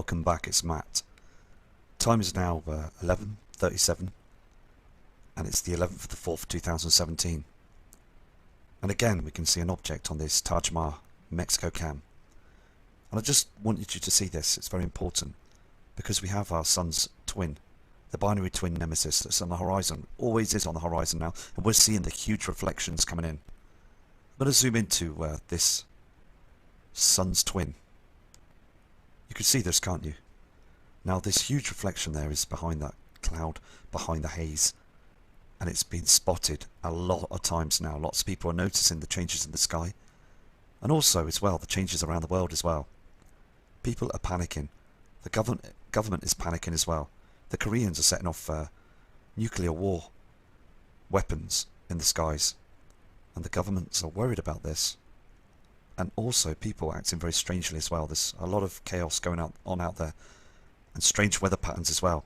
welcome back, it's Matt. Time is now 11:37 and it's the 11th of the 4th, 2017. And again we can see an object on this Taj Mahal Mexico cam. And I just wanted you to see this, it's very important, because we have our sun's twin, the binary twin nemesis that's on the horizon, always is on the horizon now, and we're seeing the huge reflections coming in. I'm going to zoom into this sun's twin. You can see this, can't you? Now this huge reflection there is behind that cloud, behind the haze, and it's been spotted a lot of times now. Lots of people are noticing the changes in the sky, and also as well the changes around the world as well. People are panicking. The government is panicking as well. The Koreans are setting off nuclear war weapons in the skies, and the governments are worried about this. And also people acting very strangely as well. There's a lot of chaos going on out there, and strange weather patterns as well.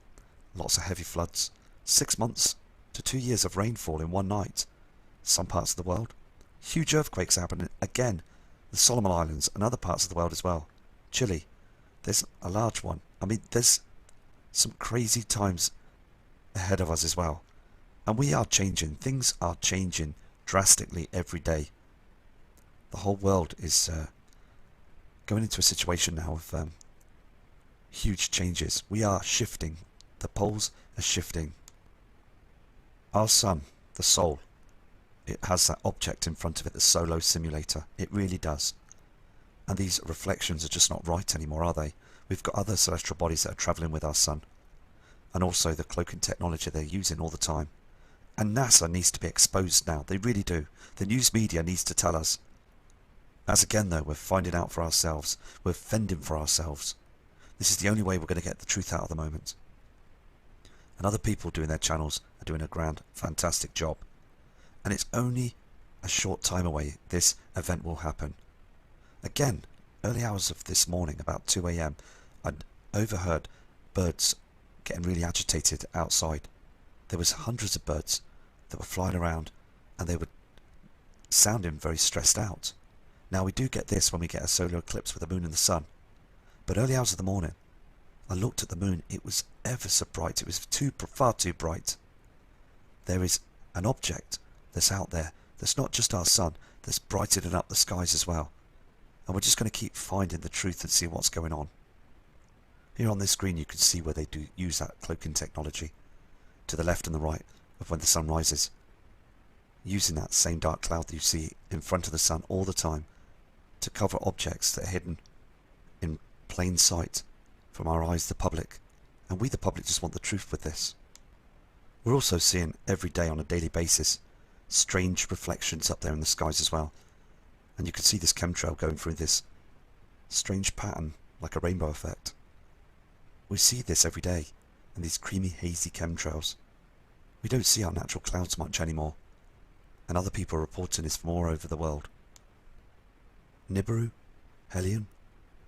Lots of heavy floods, 6 months to 2 years of rainfall in one night. Some parts of the world, huge earthquakes happening again. The Solomon Islands and other parts of the world as well. Chile, there's a large one. I mean, there's some crazy times ahead of us as well, and we are changing. Things are changing drastically every day. The whole world is going into a situation now of huge changes. We are shifting. The poles are shifting. Our sun, the soul, it has that object in front of it, the Solo simulator. It really does. And these reflections are just not right anymore, are they? We've got other celestial bodies that are travelling with our sun, and also the cloaking technology they're using all the time. And NASA needs to be exposed now. They really do. The news media needs to tell us. As again though, we're finding out for ourselves. We're fending for ourselves. This is the only way we're going to get the truth out at the moment. And other people doing their channels are doing a grand, fantastic job. And it's only a short time away this event will happen. Again, early hours of this morning, about 2 AM, I'd overheard birds getting really agitated outside. There was hundreds of birds that were flying around, and they were sounding very stressed out. Now we do get this when we get a solar eclipse with the moon and the sun. But early hours of the morning, I looked at the moon. It was ever so bright. It was far too bright. There is an object that's out there that's not just our sun, that's brightening up the skies as well. And we're just going to keep finding the truth and see what's going on. Here on this screen you can see where they do use that cloaking technology, to the left and the right of when the sun rises, using that same dark cloud that you see in front of the sun all the time to cover objects that are hidden in plain sight from our eyes, the public. And we the public just want the truth with this. We're also seeing every day on a daily basis strange reflections up there in the skies as well. And you can see this chemtrail going through this strange pattern like a rainbow effect. We see this every day in these creamy hazy chemtrails. We don't see our natural clouds much anymore, and other people are reporting this from all over the world. Nibiru, Helion,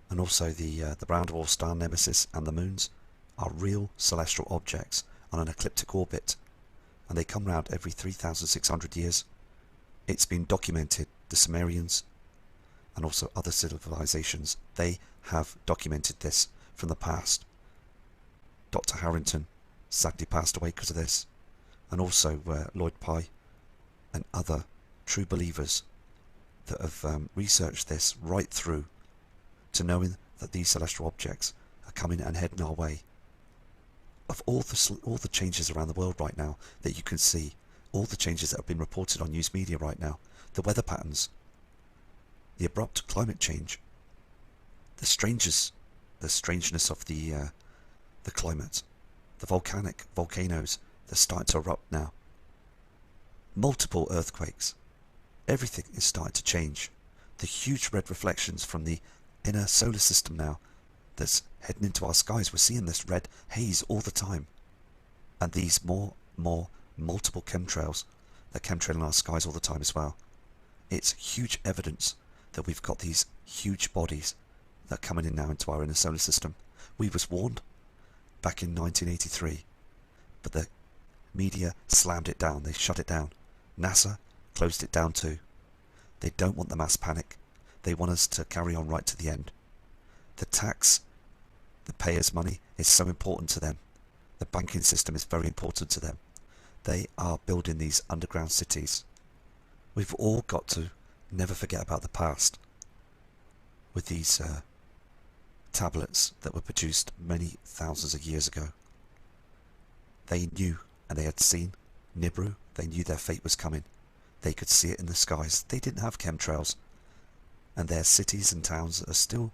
and also the brown dwarf star Nemesis and the moons are real celestial objects on an ecliptic orbit, and they come round every 3,600 years. It's been documented. The Sumerians and also other civilizations, they have documented this from the past. Dr. Harrington sadly passed away because of this, and also Lloyd Pye and other true believers that have researched this right through to knowing that these celestial objects are coming and heading our way. Of all the changes around the world right now that you can see, all the changes that have been reported on news media right now, the weather patterns, the abrupt climate change, the strangeness of the climate, the volcanoes that are starting to erupt now, multiple earthquakes, everything is starting to change. The huge red reflections from the inner solar system now that's heading into our skies. We're seeing this red haze all the time, and these more multiple chemtrails that chemtrail in our skies all the time as well. It's huge evidence that we've got these huge bodies that are coming in now into our inner solar system. We was warned back in 1983, but the media slammed it down. They shut it down. NASA closed it down too. They don't want the mass panic. They want us to carry on right to the end. The the payers' money is so important to them. The banking system is very important to them. They are building these underground cities. We've all got to never forget about the past with these tablets that were produced many thousands of years ago. They knew, and they had seen Nibiru. They knew their fate was coming. They could see it in the skies. They didn't have chemtrails. And their cities and towns are still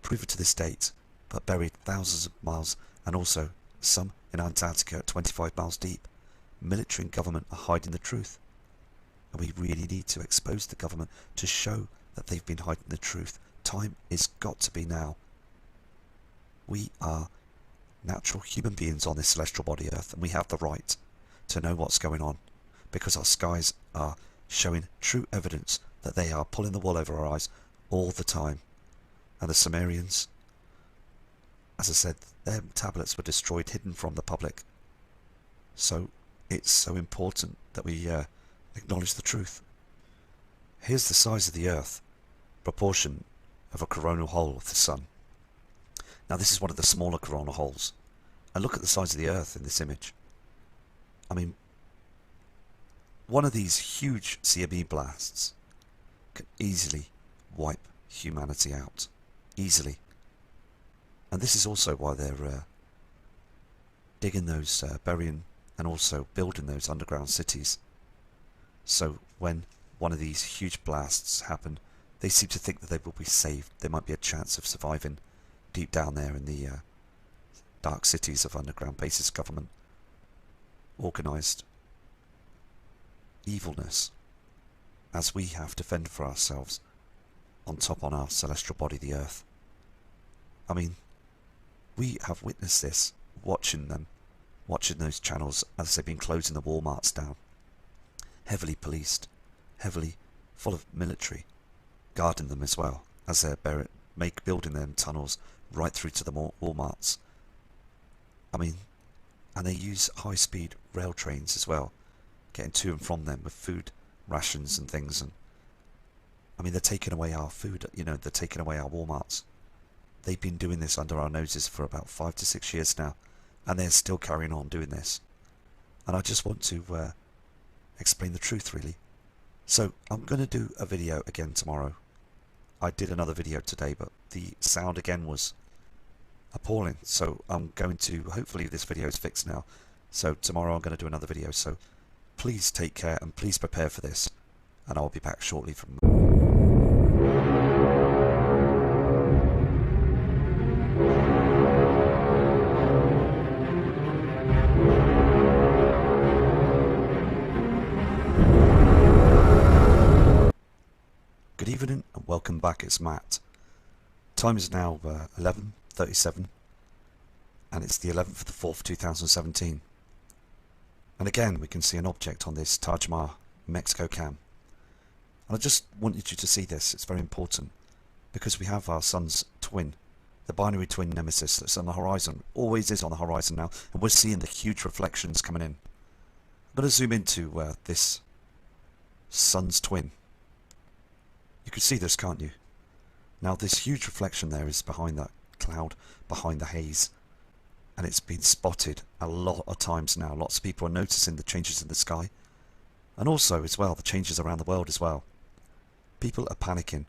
proven to this date, but buried thousands of miles, and also some in Antarctica at 25 miles deep. Military and government are hiding the truth. And we really need to expose the government to show that they've been hiding the truth. Time is got to be now. We are natural human beings on this celestial body Earth, and we have the right to know what's going on, because our skies are showing true evidence that they are pulling the wool over our eyes all the time. And the Sumerians, as I said, their tablets were destroyed, hidden from the public. So it's so important that we acknowledge the truth. Here's the size of the Earth, proportion of a coronal hole of the Sun. Now this is one of the smaller coronal holes. And look at the size of the Earth in this image. I mean, one of these huge CME blasts can easily wipe humanity out. Easily. And this is also why they're digging those, burying and also building those underground cities. So when one of these huge blasts happen, they seem to think that they will be saved. There might be a chance of surviving deep down there in the dark cities of underground bases government. Organised evilness, as we have to fend for ourselves on top on our celestial body, the Earth. I mean, we have witnessed this, watching those channels as they've been closing the Walmarts down. Heavily policed, heavily full of military, guarding them as well, as they're building them tunnels right through to the Walmarts. I mean, and they use high-speed rail trains as well, getting to and from them with food rations and things. And I mean, they're taking away our food, they're taking away our Walmarts. They've been doing this under our noses for about 5 to 6 years now, and they're still carrying on doing this. And I just want to explain the truth, really. So I'm going to do a video again tomorrow. I did another video today, but the sound again was appalling. So I'm going to, hopefully this video is fixed now. So tomorrow I'm going to do another video. So please take care and please prepare for this. And I'll be back shortly from... Good evening and welcome back, it's Matt. Time is now 11:37 and it's the 11th of the 4th 2017. And again we can see an object on this Taj Mahal Mexico cam. And I just wanted you to see this, it's very important, because we have our sun's twin, the binary twin nemesis that's on the horizon, always is on the horizon now, and we're seeing the huge reflections coming in. I'm going to zoom into this sun's twin. You can see this, can't you? Now this huge reflection there is behind that cloud, behind the haze, and it's been spotted a lot of times now. Lots of people are noticing the changes in the sky, and also as well the changes around the world as well. People are panicking.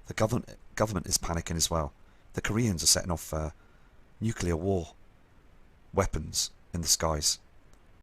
The government is panicking as well. The Koreans are setting off nuclear war weapons in the skies.